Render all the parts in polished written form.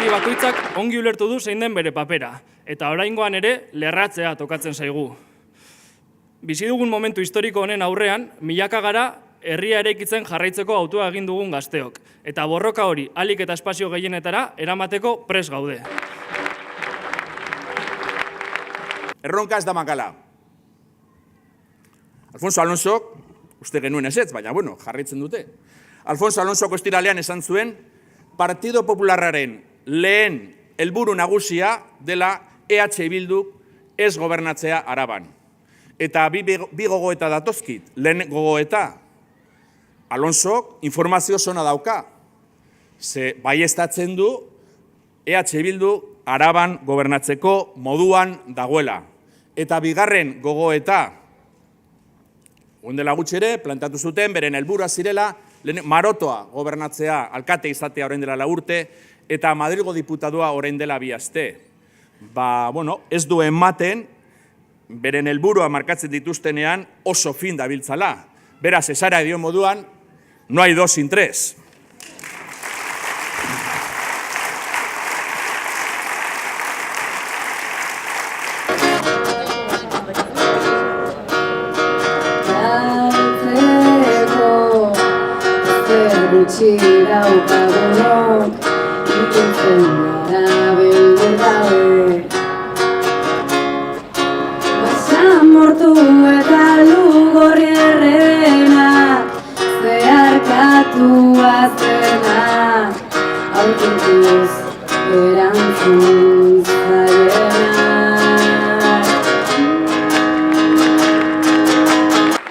Alderdi bakoitzak ongi ulertu du zein den bere papera, eta oraingoan ere lerratzea tokatzen zaigu. Bizi dugun momentu historiko honen aurrean, milaka gara herria eraikitzen jarraitzeko hautua egin dugun gazteok, eta borroka hori ahalik eta espazio gehienetara eramateko prest gaude. Erronka ez da makala. Alfonso Alonsok, uste genuen ezetz, baina jarraitzen dute. Alfonso Alonsok ostiralean esan zuen, Partido Popularraren lehen helburu nagusia dela EH Bilduk ez gobernatzea Araban. Eta bi gogoeta datozkit, lehen gogoeta, Alonsok informazio zona dauka. Ze baieztatzen du EH Bildu Araban gobernatzeko moduan dagoela. Eta bigarren gogoeta, ondela gutxi ere, plantatu zuten, beren helburua zirela, Marotoa gobernatzea, alkate izatea orain dela 4 urte, eta Madrilgo diputadua orain dela 2 aste. Ez du ematen, beren helburua markatzen dituztenean oso fin dabiltzala. Beraz, esara dio moduan, no hay 2 sin 3. Gutxira ukagonok ikintzen gara beldur gabe. Basan mortu eta lugorri errenak zeharkatu azena aurkintuz erantzun zailenak.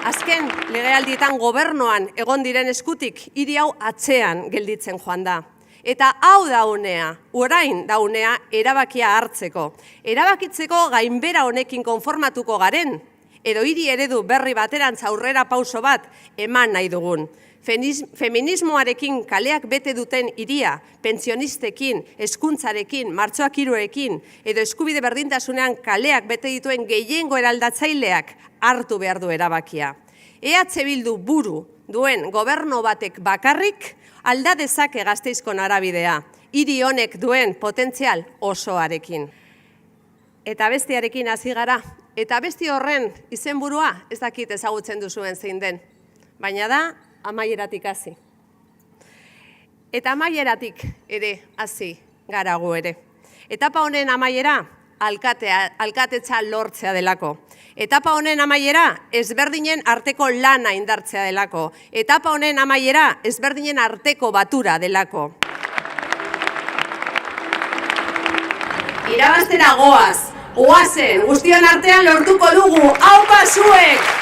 Azken legealdietan gobernuan egon diren eskutik hiri hau atzean gelditzen joan da. Eta hau da unea, orain da unea erabakia hartzeko. Erabakitzeko gainbera honekin konformatuko garen, edo hiri eredu berri baterantz aurrera pauso bat eman nahi dugun. Feminismoarekin kaleak bete duten hiria, pentsionistekin, hezkuntzarekin, martxoak 3ekin, edo eskubide berdintasunean kaleak bete dituen gehiengo eraldatzaileak hartu behar du erabakia. EH Bildu buru duen gobernu batek bakarrik alda dezake Gasteizko norabidea, hiri honek duen potentzial osoarekin. Eta bestiarekin hasi gara, eta besti horren izenburua ez dakit ezagutzen duzuen zein den, baina da amaieratik hasi. Eta amaieratik ere hasi gara gu ere. Etapa honen amaiera alkatetza lortzea delako. Etapa honen amaiera ezberdinen arteko lana indartzea delako. Etapa honen amaiera ezberdinen arteko batura delako. Irabaztera goaz, goazen, guztion artean lortuko dugu, aupa zuek!